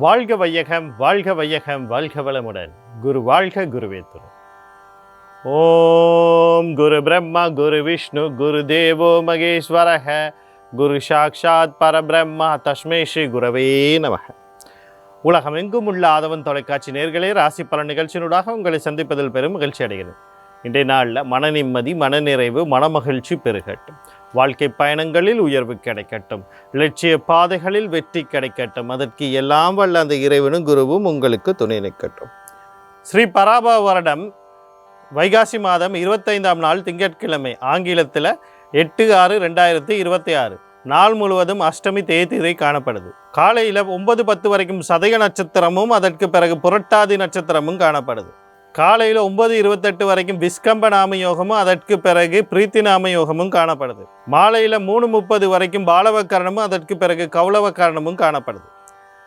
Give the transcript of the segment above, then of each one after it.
வாழ்க வையகம், வாழ்க வையகம், வாழ்க வளமுடன். குரு வாழ்க, குருவே துணை. ஓம் குரு பிரம்மா குரு விஷ்ணு குரு தேவோ மகேஸ்வரக குரு சாக்ஷாத் பரபிரம்மா தஸ்மை ஸ்ரீ குரவே நமக. உலகம் எங்கும் உள்ள ஆதவன் தொலைக்காட்சி நேர்களே, ராசி பலன் நிகழ்ச்சியினூடாக உங்களை சந்திப்பதில் பெரும் மகிழ்ச்சி அடைகிறது. இன்றைய நாளில் மன நிம்மதி, மனநிறைவு, மனமகிழ்ச்சி பெருகட்டும். வாழ்க்கை பயணங்களில் உயர்வு கிடைக்கட்டும். லட்சிய பாதைகளில் வெற்றி கிடைக்கட்டும். அதற்கு எல்லாம் வல்ல அந்த இறைவனும் குருவும் உங்களுக்கு துணை நிற்கட்டும். ஸ்ரீ பராப வருடம் வைகாசி மாதம் 25ஆம் நாள் திங்கட்கிழமை, ஆங்கிலத்தில் 8/6/2026. நாள் முழுவதும் அஷ்டமி தேய்திரை காணப்படுது. காலையில் 9:10 வரைக்கும் சதய நட்சத்திரமும் அதற்கு பிறகு புரட்டாதி நட்சத்திரமும் காணப்படுது. காலையில் 9:28 வரைக்கும் விஸ்கம்ப நாம யோகமும் அதற்கு பிறகு பிரீத்தி நாம யோகமும் காணப்படுது. மாலையில் 3:30 வரைக்கும் பாலவக்கரணமும் அதற்கு பிறகு கௌளவக்கரணமும் காணப்படுது.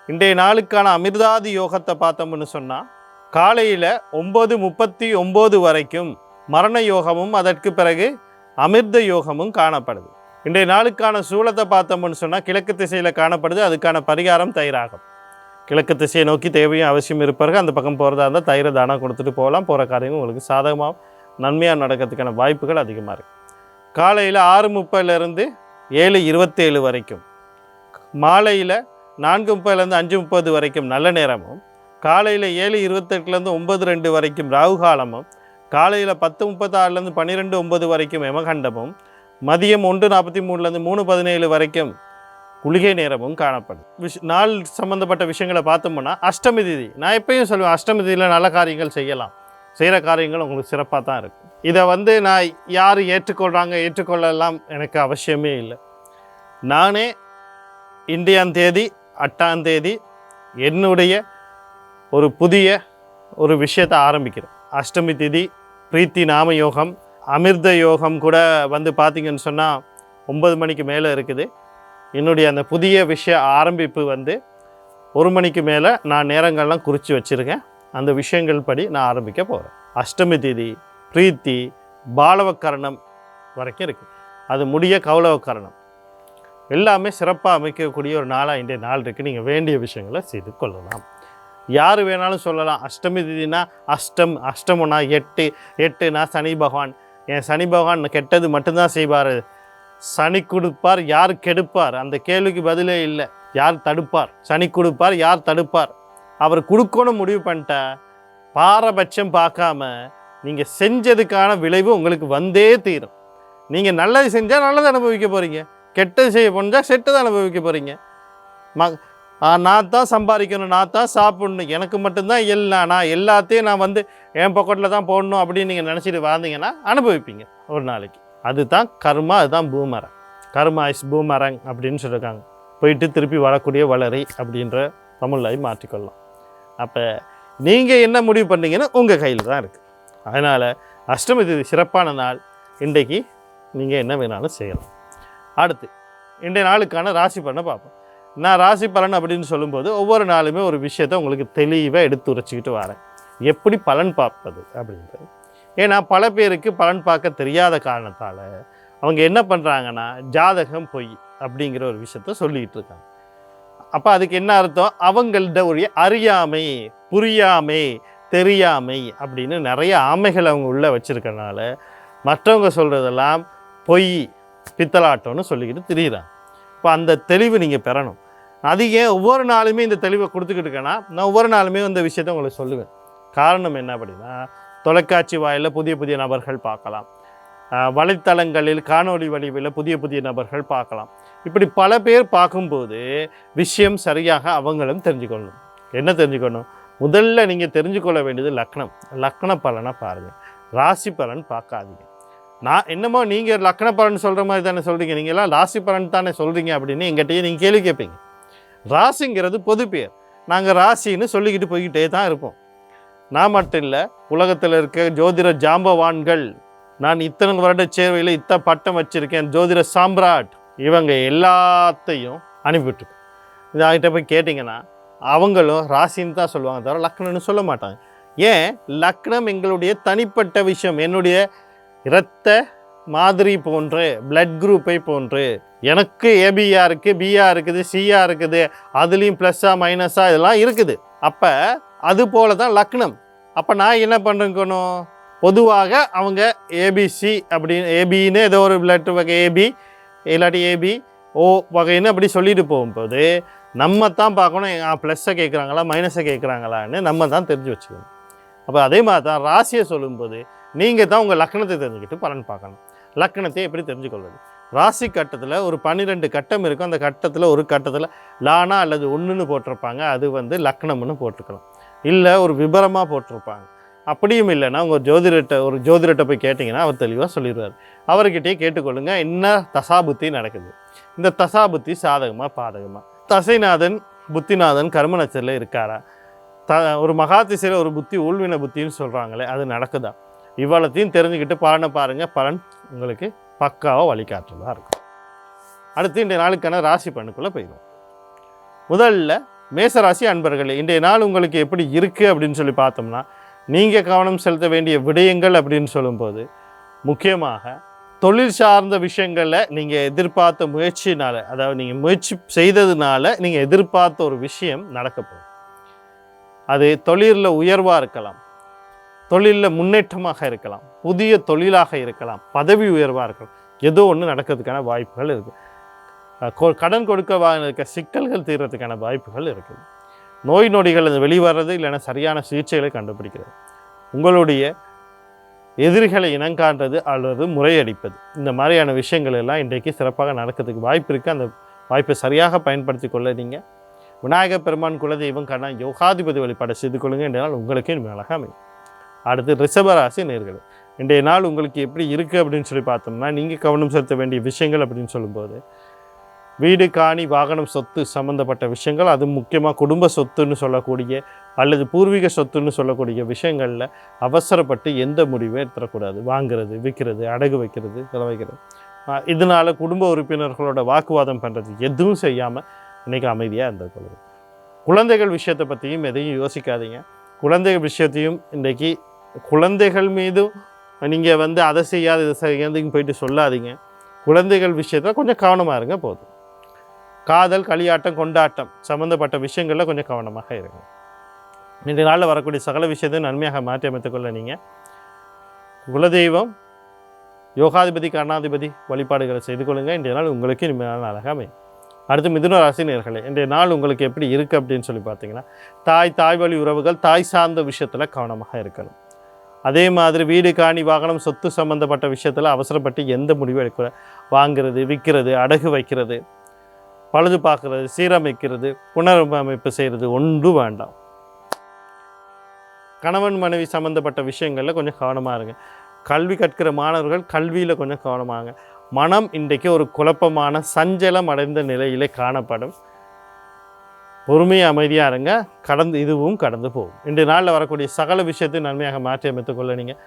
இன்றைய நாளுக்கான அமிர்தாதி யோகத்தை பார்த்தோம்னு சொன்னால், காலையில் 9:39 வரைக்கும் மரண யோகமும் அதற்கு பிறகு அமிர்த யோகமும் காணப்படுது. இன்றைய நாளுக்கான சூலத்தை பார்த்தோம்னு சொன்னால் கிழக்கு திசையில் காணப்படுது. அதுக்கான பரிகாரம் தயிராகும். கிழக்கு திசையை நோக்கி தேவையும் அவசியம் இருப்பார்கள். அந்த பக்கம் போகிறதா இருந்தால் தயிரை தானம் கொடுத்துட்டு போகலாம். போகிற காரியங்கள் உங்களுக்கு சாதகமாக நன்மையாக நடக்கிறதுக்கான வாய்ப்புகள் அதிகமாக இருக்குது. காலையில் 6:30 7:27 வரைக்கும், மாலையில் 4:30 5:30 வரைக்கும் நல்ல நேரமும், காலையில் 7:28 9:02 வரைக்கும் ராகு காலமும், காலையில் 10:36 12:09 வரைக்கும் யமகண்டமும், மதியம் 1:43 3:17 வரைக்கும் குளிகை நேரமும் காணப்படுது. நாள் சம்மந்தப்பட்ட விஷயங்களை பார்த்தோம்னா, அஷ்டமி திதி, நான் எப்பயும் சொல்லுவேன், அஷ்டமி திதியில் நல்ல காரியங்கள் செய்யலாம். செய்கிற காரியங்கள் உங்களுக்கு சிறப்பாக தான் இருக்கும். இதை நான் யார் ஏற்றுக்கொள்ளலாம் எனக்கு அவசியமே இல்லை. நானே இந்தியான் தேதி 8ஆம் தேதி என்னுடைய ஒரு புதிய ஒரு விஷயத்தை ஆரம்பிக்கிறேன். அஷ்டமி திதி, பிரீத்தி நாம யோகம், அமிர்த யோகம் கூட பார்த்திங்கன்னு சொன்னால் 9 மணிக்கு மேலே இருக்குது. என்னுடைய அந்த புதிய விஷய ஆரம்பிப்பு 1 மணிக்கு மேலே நான் நேரங்கள்லாம் குறித்து வச்சுருக்கேன். அந்த விஷயங்கள் படி நான் ஆரம்பிக்க போகிறேன். அஷ்டமி திதி, பிரீத்தி, பாலவக்கரணம் வரைக்கும் இருக்குது. அது முடிய கௌளவக்கரணம் எல்லாமே சிறப்பாக அமைக்கக்கூடிய ஒரு நாளாக இன்றைய நாள் இருக்குது. நீங்கள் வேண்டிய விஷயங்களை செய்து கொள்ளலாம். யார் வேணாலும் சொல்லலாம். அஷ்டமி திதினா அஷ்டமனா 8னா சனி பகவான். என் சனி பகவான் கெட்டது மட்டும்தான் செய்வார். சனி கொடுப்பார், யார் கெடுப்பார்? அந்த கேள்விக்கு பதிலே இல்லை. யார் தடுப்பார்? சனி கொடுப்பார், யார் தடுப்பார்? அவர் கொடுக்கணும் முடிவு பண்ணிட்டா பாரபட்சம் பார்க்காம நீங்கள் செஞ்சதுக்கான விளைவு உங்களுக்கு வந்தே தீரும். நீங்கள் நல்லது செஞ்சால் நல்லதை அனுபவிக்க போகிறீங்க, கெட்டது செய்ய போனால் செட்டதை அனுபவிக்க போகிறீங்க. நான் தான் சம்பாதிக்கணும், நான் தான் சாப்பிடணும், எனக்கு மட்டும்தான் எல்லாம், நான் எல்லாத்தையும் நான் என் பக்கத்தில் தான் போடணும் அப்படின்னு நீங்கள் நினச்சிட்டு வாழ்ந்தீங்கன்னா அனுபவிப்பீங்க ஒரு நாளைக்கு. அதுதான் கர்மா, அதுதான் பூமரங். கர்மா இஸ் பூமரங் அப்படின்னு சொல்லியிருக்காங்க. போயிட்டு திருப்பி வரக்கூடிய வளரை அப்படின்ற தமிழை மாற்றிக்கொள்ளலாம். அப்போ நீங்கள் என்ன முடிவு பண்ணீங்கன்னா உங்கள் கையில் தான் இருக்குது. அதனால் அஷ்டமி திதி சிறப்பான நாள். இன்றைக்கு நீங்கள் என்ன வேணாலும் செய்யலாம். அடுத்து இன்றைய நாளுக்கான ராசி பலனை பார்ப்போம். நான் ராசி பலன் அப்படின்னு சொல்லும்போது ஒவ்வொரு நாளுமே ஒரு விஷயத்தை உங்களுக்கு தெளிவாக எடுத்து உரைச்சிக்கிட்டு வரேன், எப்படி பலன் பார்ப்பது அப்படின்றது. ஏன்னா பல பேருக்கு பலன் பார்க்க தெரியாத காரணத்தால் அவங்க என்ன பண்ணுறாங்கன்னா, ஜாதகம் பொய் அப்படிங்கிற ஒரு விஷயத்த சொல்லிகிட்டு இருக்காங்க. அப்போ அதுக்கு என்ன அர்த்தம்? அவங்கள்ட ஒரு அறியாமை, புரியாமை, தெரியாமை அப்படின்னு நிறைய ஆமைகள் அவங்க உள்ளே வச்சுருக்கனால மற்றவங்க சொல்கிறதெல்லாம் பொய், பித்தலாட்டம்னு சொல்லிக்கிட்டு திரியிறாங்க. இப்போ அந்த தெளிவு நீங்கள் பெறணும். அது ஏன் ஒவ்வொரு நாளுமே இந்த தெளிவை கொடுத்துக்கிட்டு இருக்கேன்னா, நான் ஒவ்வொரு நாளுமே இந்த விஷயத்த உங்களுக்கு சொல்லுவேன். காரணம் என்ன அப்படின்னா, தொலைக்காட்சி வாயிலில் புதிய புதிய நபர்கள் பார்க்கலாம், வலைத்தளங்களில் காணொலி வடிவில் புதிய நபர்கள் பார்க்கலாம். இப்படி பல பேர் பார்க்கும்போது விஷயம் சரியாக அவங்களும் தெரிஞ்சுக்கணும். என்ன தெரிஞ்சுக்கணும்? முதல்ல நீங்கள் தெரிஞ்சுக்கொள்ள வேண்டியது லக்ன பலனை பாருங்கள், ராசி பலன் பார்க்காதீங்க. நான் என்னமோ நீங்கள் லக்ன பலன் சொல்கிற மாதிரி தானே சொல்கிறீங்க, நீங்கள்லாம் ராசி பலன் தானே சொல்கிறீங்க அப்படின்னு எங்கிட்டயே நீங்கள் கேள்வி கேட்பீங்க. ராசிங்கிறது பொது பேர். நாங்கள் ராசின்னு சொல்லிக்கிட்டு போய்கிட்டே தான் இருப்போம். நான் மட்டும் இல்லை, உலகத்தில் இருக்க ஜோதிட ஜாம்பவான்கள், நான் இத்தனை வருட சேவையில் இத்தனை பட்டம் வச்சுருக்கேன், ஜோதிட சாம்ராட், இவங்க எல்லாத்தையும் அனுப்பிவிட்டுருக்கேன். இதாகிட்ட போய் கேட்டிங்கன்னா அவங்களும் ராசின்னு தான் சொல்லுவாங்க, தவிர லக்னம்னு சொல்ல மாட்டாங்க. ஏன்? லக்னம் எங்களுடைய தனிப்பட்ட விஷயம், என்னுடைய இரத்த மாதிரி போன்று பிளட் குரூப்பை போன்று எனக்கு ஏபியா இருக்குது, பியா இருக்குது, சியா இருக்குது, அதுலேயும் ப்ளஸ்ஸா மைனஸா இதெல்லாம் இருக்குது. அப்போ அது போல தான் லக்னம். அப்போ நான் என்ன பண்ணுறேங்கணும், பொதுவாக அவங்க ஏபிசி அப்படின்னு ஏபின்னு ஏதோ ஒரு பிளட் வகை ஏபி இல்லாட்டி ஏபி ஓ வகைன்னு அப்படி சொல்லிட்டு போகும்போது நம்ம தான் பார்க்கணும் ப்ளஸ்ஸை கேட்குறாங்களா மைனஸை கேட்குறாங்களான்னு நம்ம தான் தெரிஞ்சு வச்சுக்கணும். அப்போ அதே மாதிரி தான் ராசியை சொல்லும்போது நீங்கள் தான் உங்கள் லக்னத்தை தெரிஞ்சுக்கிட்டு பலன் பார்க்கணும். லக்னத்தை எப்படி தெரிஞ்சுக்கொள்வது, ராசி கட்டத்தில் ஒரு 12 கட்டம் இருக்கும். அந்த கட்டத்தில் ஒரு கட்டத்தில் லானா அல்லது ஒன்றுன்னு போட்டிருப்பாங்க, அது வந்து லக்னம்னு போட்டுக்கலாம். இல்லை ஒரு விபரமாக போட்டிருப்பாங்க. அப்படியும் இல்லைன்னா உங்கள் ஜோதிடத்தை போய் கேட்டிங்கன்னா அவர் தெளிவாக சொல்லிடுவார். அவர்கிட்டயே கேட்டுக்கொள்ளுங்க என்ன தசாபுத்தி நடக்குது, இந்த தசாபுத்தி சாதகமாக பாதகமாக, தசைநாதன் புத்திநாதன் கர்ம நட்சத்திரத்தில் இருக்காரா, ஒரு மகாதிசையில் ஒரு புத்தி ஊழ்வின புத்தின்னு சொல்கிறாங்களே அது நடக்குதா, இவ்வளத்தையும் தெரிஞ்சுக்கிட்டு பலனை பாருங்கள். பலன் உங்களுக்கு பக்காவாக வழிகாட்டுறதா இருக்கும். அடுத்து இன்றைய நாளுக்கான ராசி பலனுக்குள்ளே போயிடும். முதல்ல மேசராசி அன்பர்களே, இன்றைய நாள் உங்களுக்கு எப்படி இருக்குது அப்படின்னு சொல்லி பார்த்தோம்னா, நீங்கள் கவனம் செலுத்த வேண்டிய விடயங்கள் அப்படின்னு சொல்லும்போது முக்கியமாக தொழில் சார்ந்த விஷயங்களில் நீங்கள் எதிர்பார்த்த முயற்சினால், அதாவது நீங்கள் முயற்சி செய்ததுனால நீங்கள் எதிர்பார்த்த ஒரு விஷயம் நடக்கப்படும். அது தொழிலில் உயர்வாக இருக்கலாம், தொழிலில் முன்னேற்றமாக இருக்கலாம், புதிய தொழிலாக இருக்கலாம், பதவி உயர்வாக இருக்கலாம், ஏதோ ஒன்று நடக்கிறதுக்கான வாய்ப்புகள் இருக்குது. கடன் கொடுக்க இருக்க சிக்கல்கள் தீர்றதுக்கான வாய்ப்புகள் இருக்குது. நோய் நொடிகள் அது வெளிவரது இல்லைன்னா சரியான சிகிச்சைகளை கண்டுபிடிக்கிறது, உங்களுடைய எதிரிகளை இனங்காண்றது அல்லது முறையடிப்பது, இந்த மாதிரியான விஷயங்கள் எல்லாம் இன்றைக்கு சிறப்பாக நடக்கிறதுக்கு வாய்ப்பு இருக்குது. அந்த வாய்ப்பை சரியாக பயன்படுத்தி கொள்ள நீங்கள் விநாயகர் பெருமான் குலதெய்வம் யோகாதிபதி வழிபாடு செய்து கொள்ளுங்க. இன்றைய நாள் உங்களுக்கு இனிமேல் அழகாக அமையும். அடுத்து ரிஷபராசி நேயர்களே, இன்றைய நாள் உங்களுக்கு எப்படி இருக்குது அப்படின்னு சொல்லி பார்த்தோம்னா, நீங்கள் கவனம் செலுத்த வேண்டிய விஷயங்கள் அப்படின்னு சொல்லும்போது வீடு காணி வாகனம் சொத்து சம்மந்தப்பட்ட விஷயங்கள், அது முக்கியமாக குடும்ப சொத்துன்னு சொல்லக்கூடிய அல்லது பூர்வீக சொத்துன்னு சொல்லக்கூடிய விஷயங்களில் அவசரப்பட்டு எந்த முடிவும் எடுத்துடக்கூடாது. வாங்கிறது, விற்கிறது, அடகு வைக்கிறது, செலவைக்கிறது, இதனால் குடும்ப உறுப்பினர்களோட வாக்குவாதம் பண்ணுறது எதுவும் செய்யாமல் இன்றைக்கி அமைதியாக இருந்துக்கொள்ளுது. குழந்தைகள் விஷயத்தை பற்றியும் எதையும் யோசிக்காதீங்க. குழந்தைகள் விஷயத்தையும் இன்றைக்கி குழந்தைகள் மீதும் நீங்கள் வந்து அதை செய்யாது இதை செய்யாதுன்னு போயிட்டு சொல்லாதீங்க. குழந்தைகள் விஷயத்தில் கொஞ்சம் கவனமாக இருங்க போதும். காதல் களியாட்டம் கொண்டாட்டம் சம்மந்தப்பட்ட விஷயங்களில் கொஞ்சம் கவனமாக இருங்க. இன்றைய நாளில் வரக்கூடிய சகல விஷயத்தையும் நன்மையாக மாற்றி அமைத்துக்கொள்ள நீங்கள் குலதெய்வம் யோகாதிபதி கர்ணாதிபதி வழிபாடுகளை செய்து கொள்ளுங்கள். இன்றைய நாள் உங்களுக்கு இனிமையான அழகாக அமையும். அடுத்து மிதுன ராசி நேயர்களே, இன்றைய நாள் உங்களுக்கு எப்படி இருக்குது அப்படின்னு சொல்லி பார்த்தீங்கன்னா, தாய் வழி உறவுகள் தாய் சார்ந்த விஷயத்தில் கவனமாக இருக்கணும். அதே மாதிரி வீடு காணி வாகனம் சொத்து சம்மந்தப்பட்ட விஷயத்தில் அவசரப்பட்டு எந்த முடிவும் எடுக்கிற வாங்கிறது, விற்கிறது, அடகு வைக்கிறது, பழுது பார்க்குறது, சீரமைக்கிறது, புனரமைப்பு செய்கிறது ஒன்றும் வேண்டாம். கணவன் மனைவி சம்மந்தப்பட்ட விஷயங்களில் கொஞ்சம் கவனமாக இருங்க. கல்வி கற்கிற மாணவர்கள் கல்வியில் கொஞ்சம் கவனமாங்க. மனம் இன்றைக்கு ஒரு குழப்பமான சஞ்சலம் அடைந்த நிலையிலே காணப்படும். பொறுமையாக அமைதியாக இருங்க, இதுவும் கடந்து போகும். இன்றைய நாளில் வரக்கூடிய சகல விஷயத்தையும் நன்மையாக மாற்றி அமைத்துக்கொள்ள நீங்கள்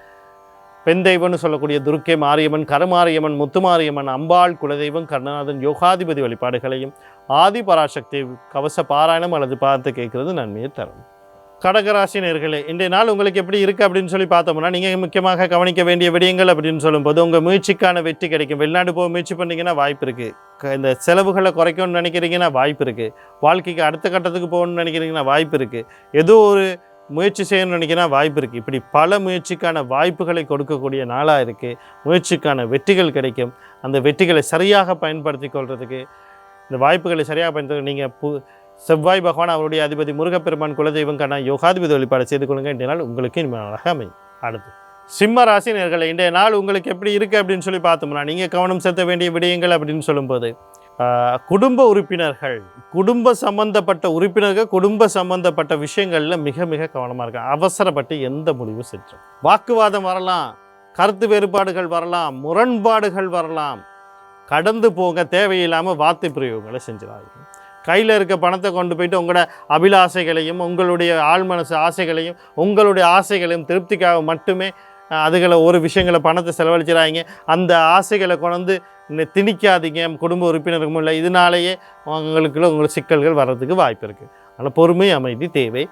பெண் தெய்வம்னு சொல்லக்கூடிய துர்க்கை மாரியம்மன், கருமாரியம்மன், முத்துமாரியம்மன், அம்பாள் குலதெய்வம் கருணாநாதன் யோகாதிபதி வழிபாடுகளையும் ஆதி பராசக்தி கவச பாராயணம் அல்லது பார்த்து கேட்குறது நன்மையை தரும். கடகராசி நேயர்களே, இன்றைய நாள் உங்களுக்கு எப்படி இருக்குது அப்படின்னு சொல்லி பார்த்தோம்னா, நீங்கள் முக்கியமாக கவனிக்க வேண்டிய விடயங்கள் அப்படின்னு சொல்லும்போது உங்கள் முயற்சிக்கான வெற்றி கிடைக்கும். வெளிநாடு போக முயற்சி பண்ணிங்கன்னா வாய்ப்பு இருக்குது. இந்த செலவுகளை குறைக்கணும்னு நினைக்கிறீங்கன்னா வாய்ப்பு இருக்குது. வாழ்க்கைக்கு அடுத்த கட்டத்துக்கு போகணும்னு நினைக்கிறீங்கன்னா வாய்ப்பு இருக்குது. ஏதோ ஒரு முயற்சி செய்யணும்னு நினைக்கிறா வாய்ப்பு இருக்குது. இப்படி பல முயற்சிக்கான வாய்ப்புகளை கொடுக்கக்கூடிய நாளாக இருக்குது. முயற்சிக்கான வெற்றிகள் கிடைக்கும். அந்த வெற்றிகளை சரியாக பயன்படுத்தி கொள்வதுக்கு, இந்த வாய்ப்புகளை சரியாக பயன்படுத்த நீங்கள் செவ்வாய் பகவான் அவருடைய அதிபதி முருகப்பெருமான் குலதெய்வம் யோகாதிபதி வழிபாடு செய்து கொள்ளுங்க. இன்றைய நாள் உங்களுக்கு இனிமேல் அழகாக அமையும். அடுத்து சிம்ம ராசி நேயர்களே, இன்றைய நாள் உங்களுக்கு எப்படி இருக்குது அப்படின்னு சொல்லி பார்த்தோம்னா, நீங்கள் கவனம் செலுத்த வேண்டிய விடயங்கள் அப்படின்னு சொல்லும்போது குடும்ப உறுப்பினர்கள், குடும்ப சம்பந்தப்பட்ட விஷயங்களில் மிக மிக கவனமாக இருக்க. அவசரப்பட்டு எந்த முடிவும் செஞ்சோம். வாக்குவாதம் வரலாம், கருத்து வேறுபாடுகள் வரலாம், முரண்பாடுகள் வரலாம். கடந்து போங்க. தேவையில்லாமல் வார்த்தை பிரயோகங்களை செஞ்சிடாதீங்க. கையில் இருக்க பணத்தை கொண்டு போயிட்டு உங்களோட அபிலாசைகளையும் உங்களுடைய ஆழ்மனசு ஆசைகளையும் உங்களுடைய ஆசைகளையும் திருப்திக்காக மட்டுமே அதுகளை ஒரு விஷயங்களை பணத்தை செலவழிச்சிடாதீங்க. அந்த ஆசைகளை கொண்டு திணிக்காதீங்க குடும்ப உறுப்பினருக்கும் இல்லை. இதனாலேயே உங்களுக்கு சிக்கல்கள் வர்றதுக்கு வாய்ப்பு இருக்குது. அதனால் பொறுமை அமைதி தேவை.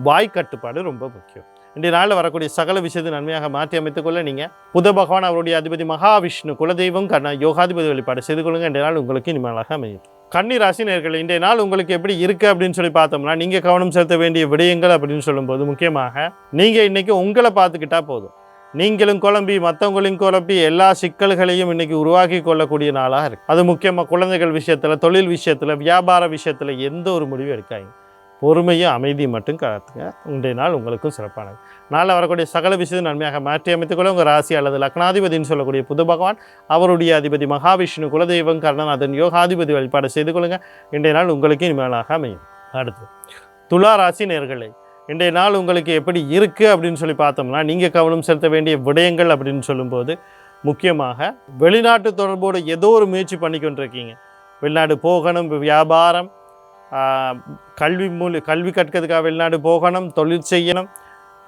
வாய் கட்டுப்பாடு ரொம்ப முக்கியம். இன்றைய நாளில் வரக்கூடிய சகல விஷயத்தை நன்மையாக மாற்றி அமைத்துக்கொள்ள நீங்கள் புத பகவான் அவருடைய அதிபதி மகாவிஷ்ணு குலதெய்வம் யோகாதிபதி வழிபாடு செய்து கொள்ளுங்கள். இன்றைய நாள் உங்களுக்கு இனிமேலாக அமையும். கன்னி ராசி நேயர்களே, இன்றைய நாள் உங்களுக்கு எப்படி இருக்குது அப்படின்னு சொல்லி பார்த்தோம்னா, நீங்கள் கவனம் செலுத்த வேண்டிய விடயங்கள் அப்படின்னு சொல்லும்போது முக்கியமாக நீங்கள் இன்றைக்கி உங்களை பார்த்துக்கிட்டா போதும். நீங்களும் குழம்பி மற்றவங்களையும் குழப்பி எல்லா சிக்கல்களையும் இன்றைக்கி உருவாக்கி கொள்ளக்கூடிய நாளாக இருக்குது. அது முக்கியமாக குழந்தைகள் விஷயத்தில், தொழில் விஷயத்தில், வியாபார விஷயத்தில் எந்த ஒரு முடிவும் எடுக்காங்க. பொறுமையும் அமைதியும் மட்டும் காத்துங்க. இன்றைய நாள் உங்களுக்கும் சிறப்பானது. நாளில் வரக்கூடிய சகல விஷயத்தை நன்மையாக மாற்றி அமைத்துக்கொள்ள உங்கள் ராசி அல்லது லக்னாதிபதினு சொல்லக்கூடிய புத பகவான் அவருடைய அதிபதி மகாவிஷ்ணு குலதெய்வம் கர்ணநாதன் யோகாதிபதி வழிபாடு செய்து கொள்ளுங்கள். இன்றைய நாள் உங்களுக்கு இனிமேலாக அமையும். அடுத்து துலா ராசி நேயர்களே, இன்றைய நாள் உங்களுக்கு எப்படி இருக்குது அப்படின்னு சொல்லி பார்த்தோம்னா, நீங்கள் கவனம் செலுத்த வேண்டிய விடயங்கள் அப்படின்னு சொல்லும்போது முக்கியமாக வெளிநாட்டு தொடர்போடு ஏதோ ஒரு முயற்சி பண்ணிக்கொண்டிருக்கீங்க. வெளிநாடு போகணும், வியாபாரம், கல்வி கற்கிறதுக்காக வெளிநாடு போகணும், தொழில் செய்யணும்,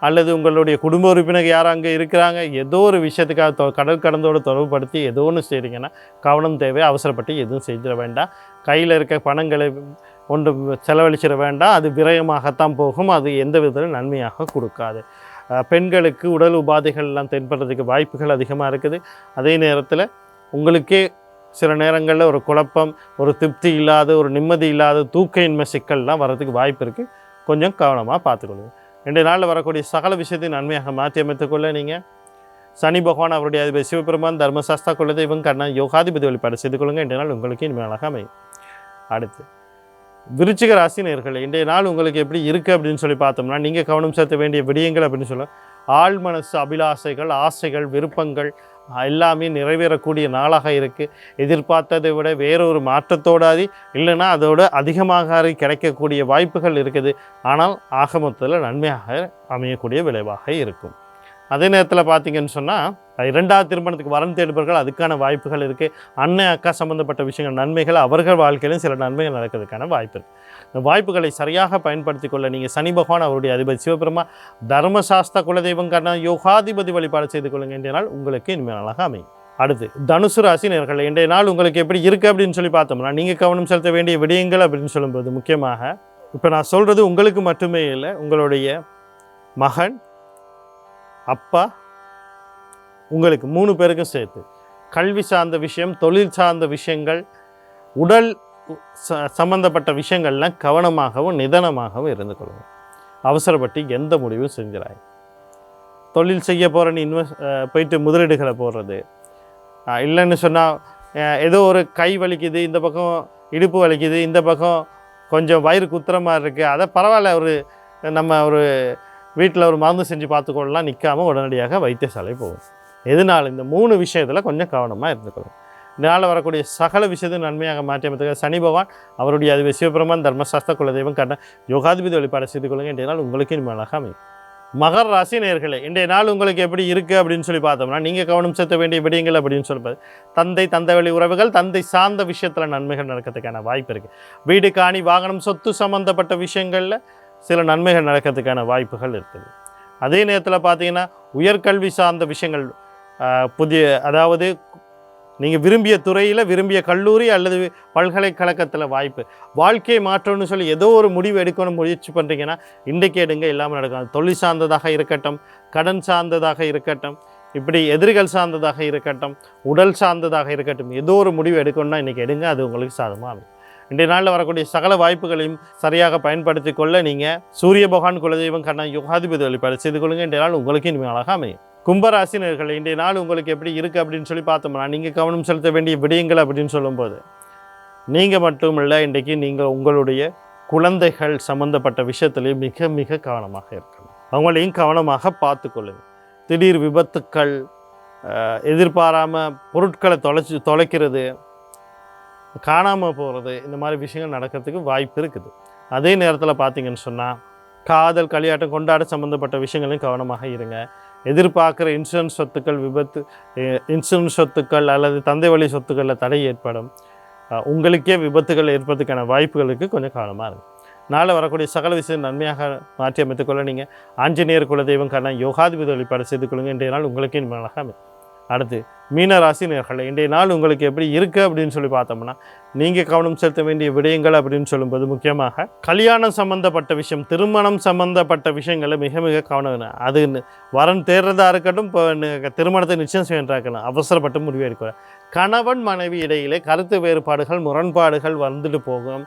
அல்லது உங்களுடைய குடும்ப உறுப்பினர் யாரும் அங்கே இருக்கிறாங்க, ஏதோ ஒரு விஷயத்துக்காக கடல் கடந்தோடு தொடர்புபடுத்தி ஏதோ ஒன்று செய்கிறீங்கன்னா கவனம் தேவை. அவசரப்பட்டு எதுவும் செஞ்சிட வேண்டாம். கையில் இருக்க பணங்களை ஒன்று செலவழிச்சிட வேண்டாம். அது விரயமாகத்தான் போகும். அது எந்த விதத்திலும் நன்மையாக கொடுக்காது. பெண்களுக்கு உடல் உபாதைகள் எல்லாம் தென்படுறதுக்கு வாய்ப்புகள் அதிகமாக இருக்குது. அதே நேரத்தில் உங்களுக்கே சில நேரங்களில் ஒரு குழப்பம், ஒரு திருப்தி இல்லாத, ஒரு நிம்மதி இல்லாத, தூக்க சிக்கல்லாம் வர்றதுக்கு வாய்ப்பு இருக்குது. கொஞ்சம் கவனமாக பார்த்துக்கொள்ளுங்க. இன்றைய நாளில் வரக்கூடிய சகல விஷயத்தையும் நன்மையாக மாற்றி அமைத்துக்கொள்ள நீங்கள் சனி பகவான் அவருடைய அதிபதி சிவபெருமான் தர்மசாஸ்தா குலதெய்வம் கர்ணன் யோகாதிபதி வழிபாடு செய்து கொள்ளுங்கள். இன்றைய நாள் உங்களுக்கு இனிமேலாக அமையும். அடுத்து விருச்சிக ராசி நேயர்களே, இன்றைய நாள் உங்களுக்கு எப்படி இருக்குது அப்படின்னு சொல்லி பார்த்தோம்னா, நீங்கள் கவனம் செலுத்த வேண்டிய விடயங்கள் அப்படின்னு சொல்ல ஆழ் மனசு அபிலாசைகள், ஆசைகள், விருப்பங்கள் எல்லாமே நிறைவேறக்கூடிய நாளாக இருக்குது. எதிர்பார்த்ததை விட வேறொரு மாற்றத்தோடாது இல்லைன்னா அதோட அதிகமாக கிடைக்கக்கூடிய வாய்ப்புகள் இருக்குது. ஆனால் ஆக மொத்தத்தில் நன்மையாக அமையக்கூடிய விளைவாக இருக்கும். அதே நேரத்தில் பார்த்திங்கன்னு சொன்னால், இரண்டாவது திருமணத்துக்கு வரன் தேடுபவர்கள் அதுக்கான வாய்ப்புகள் இருக்குது. அண்ணன் அக்கா சம்மந்தப்பட்ட விஷயங்கள் நன்மைகள், அவர்கள் வாழ்க்கையிலும் சில நன்மைகள் நடக்கிறதுக்கான வாய்ப்பு இருக்குது. இந்த வாய்ப்புகளை சரியாக பயன்படுத்தி கொள்ள நீங்கள் சனி பகவான் அவருடைய அதிபதி சிவபெருமா தர்மசாஸ்திர குலதெய்வம் கர்ணன் யோகாதிபதி வழிபாடு செய்து கொள்ளுங்கள். இன்றைய நாள் உங்களுக்கு இனிமேலாக அமையும். அடுத்து தனுசு ராசி நேயர்களே, இன்றைய நாள் உங்களுக்கு எப்படி இருக்குது அப்படின்னு சொல்லி பார்த்தோம்னா, நீங்கள் கவனம் செலுத்த வேண்டிய விடயங்கள் அப்படின்னு சொல்லும்போது முக்கியமாக இப்போ நான் சொல்கிறது உங்களுக்கு மட்டுமே இல்லை, உங்களுடைய மகன், அப்பா, உங்களுக்கு 3 பேருக்கும் சேர்த்து கல்வி சார்ந்த விஷயம், தொழில் சார்ந்த விஷயங்கள், உடல் சம்பந்தப்பட்ட விஷயங்கள்லாம் கவனமாகவும் நிதானமாகவும் இருந்து கொள்ளுங்கள். அவசரப்பட்டு எந்த முடிவும் செஞ்சிடாய். தொழில் செய்ய போகிறேன்னு போயிட்டு முதலீடுகளை போடுறது, இல்லைன்னு சொன்னால் ஏதோ ஒரு கை வலிக்குது, இந்த பக்கம் இடுப்பு வலிக்குது, இந்த பக்கம் கொஞ்சம் வயிறு குத்துற மாதிரி இருக்குது, அதை பரவாயில்ல நம்ம ஒரு வீட்டில் ஒரு மருந்து செஞ்சு பார்த்துக்கொள்ளலாம் நிற்காமல் உடனடியாக வைத்தியசாலை போகும். எதனால் இந்த 3 விஷயத்தில் கொஞ்சம் கவனமாக இருந்துக்கணும். இதனால் வரக்கூடிய சகல விஷயத்தையும் நன்மையாக மாற்றி அமைத்துக்க சனி பகவான் அவருடைய அதிபதி சிவபெருமான் தர்மசாஸ்திர குலதெய்வம் கர்ணன் யோகாதிபதி வழிபாடு செய்து கொள்ளுங்கள். இன்றைய நாள் உங்களுக்கு இனிமேலாக அமையும். மகர ராசி நேயர்களே, இன்றைய நாள் உங்களுக்கு எப்படி இருக்குது அப்படின்னு சொல்லி பார்த்தோம்னா, நீங்கள் கவனம் செலுத்த வேண்டிய விடயங்கள் அப்படின்னு சொல்லும்போது தந்தை வழி உறவுகள், தந்தை சார்ந்த விஷயத்தில் நன்மைகள் நடக்கிறதுக்கான வாய்ப்பு இருக்குது. வீடு, காணி, வாகனம், சொத்து சம்மந்தப்பட்ட விஷயங்களில் சில நன்மைகள் நடக்கிறதுக்கான வாய்ப்புகள் இருக்குது. அதே நேரத்தில் பார்த்தீங்கன்னா உயர்கல்வி சார்ந்த விஷயங்கள், அதாவது நீங்கள் விரும்பிய துறையில், விரும்பிய கல்லூரி அல்லது பல்கலைக்கழகத்தில் வாய்ப்பு, வாழ்க்கையை மாற்றணும்னு சொல்லி ஏதோ ஒரு முடிவு எடுக்கணும் முயற்சி பண்ணுறீங்கன்னா இன்றைக்கு எடுங்க, இல்லாமல் நடக்கும். தொழில் சார்ந்ததாக இருக்கட்டும், கடன் சார்ந்ததாக இருக்கட்டும், இப்படி எதிரிகள் சார்ந்ததாக இருக்கட்டும், உடல் சார்ந்ததாக இருக்கட்டும், ஏதோ ஒரு முடிவு எடுக்கணும்னா இன்றைக்கி எடுங்க, அது உங்களுக்கு சாதகமாக அமையும். இன்றைய நாளில் வரக்கூடிய சகல வாய்ப்புகளையும் சரியாக பயன்படுத்தி கொள்ள நீங்கள் சூரிய பகவான் குலதெய்வம் கர்ணன் யோகாதிபதி வழிபாடு செய்து கொள்ளுங்கள். இன்றைய நாள் உங்களுக்கு இனிமேலாக அமையும். கும்பராசி நேயர்களே, இன்றைய நாள் உங்களுக்கு எப்படி இருக்குது அப்படின்னு சொல்லி பார்த்தோம்னா, நீங்கள் கவனம் செலுத்த வேண்டிய விடயங்கள் அப்படின்னு சொல்லும்போது நீங்கள் மட்டும் இல்லை, இன்றைக்கி நீங்கள் உங்களுடைய குழந்தைகள் சம்மந்தப்பட்ட விஷயத்துலேயும் மிக மிக கவனமாக இருக்கணும். அவங்களையும் கவனமாக பார்த்து கொள்ளுங்கள். திடீர் விபத்துக்கள், எதிர்பாராமல் பொருட்களை தொலைக்கிறது, காணாமல் போகிறது, இந்த மாதிரி விஷயங்கள் நடக்கிறதுக்கு வாய்ப்பு இருக்குது. அதே நேரத்தில் பார்த்திங்கன்னு சொன்னால் காதல், களியாட்டம், கொண்டாட சம்மந்தப்பட்ட விஷயங்களையும் கவனமாக இருங்க. எதிர்பார்க்குற இன்சூரன்ஸ் சொத்துக்கள், இன்சூரன்ஸ் சொத்துக்கள் அல்லது தந்தை வழி சொத்துக்களில் தடை ஏற்படும். உங்களுக்கே விபத்துகள் ஏற்படுறதுக்கான வாய்ப்புகளுக்கு கொஞ்சம் கவனமாக இருக்கும். நாளை வரக்கூடிய சகல விஷயம் நன்மையாக மாற்றி அமைத்துக்கொள்ள நீங்கள் ஆஞ்சநேயர் குலதெய்வம் கர்ணன் யோகாதிபதி வழிபாடு செய்து கொள்ளுங்கள். இன்றைய நாள் உங்களுக்கு இனிமேலாக அமையும். அடுத்து மீன ராசி நேயர்களே, இன்றைய நாள் உங்களுக்கு எப்படி இருக்குது அப்படின்னு சொல்லி பார்த்தோம்னா, நீங்கள் கவனம் செலுத்த வேண்டிய விடயங்கள் அப்படின்னு சொல்லும்போது முக்கியமாக கல்யாணம் சம்மந்தப்பட்ட விஷயம், திருமணம் சம்மந்தப்பட்ட விஷயங்களை மிக மிக கவனம் வேணும். அது வரன் தேர்றதா இருக்கட்டும், இப்போ திருமணத்தை நிச்சயம் செய்யறாக்கணும், அவசரப்பட்டு முடிவு எடுக்கணும். கணவன் மனைவி இடையிலே கருத்து வேறுபாடுகள் முரண்பாடுகள் வந்துட்டு போகும்,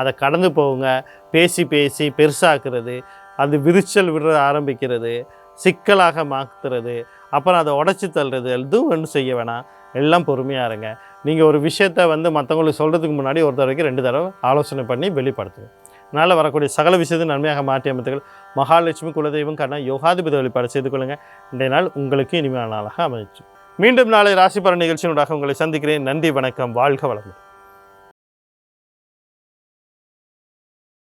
அதை கடந்து போகுங்க. பேசி பேசி பெருசாக்குறது, அது விரிச்சல் விட ஆரம்பிக்கிறது, சிக்கலாக மாற்றுறது, அப்புறம் அதை உடச்சி தள்ளுறது, எதுவும் ஒன்றும் செய்ய வேணாம். எல்லாம் பொறுமையாக இருங்க. நீங்கள் ஒரு விஷயத்தை மற்றவங்களுக்கு சொல்கிறதுக்கு முன்னாடி ஒரு தடவைக்கு 2 தடவை ஆலோசனை பண்ணி வெளிப்படுத்துங்க. அதனால் வரக்கூடிய சகல விஷயத்தை நன்மையாக மாற்றி அமைத்துகள். மகாலட்சுமி குலதெய்வம் கண்ணா யோகாதிபதி வழிபாடு செய்து கொள்ளுங்கள். இன்றைய நாள் உங்களுக்கு இனிமையான நாளாக அமைச்சு. மீண்டும் நாளை ராசி பலன் நிகழ்ச்சியினூடாக உங்களை சந்திக்கிறேன். நன்றி, வணக்கம், வாழ்க வளமுடன்.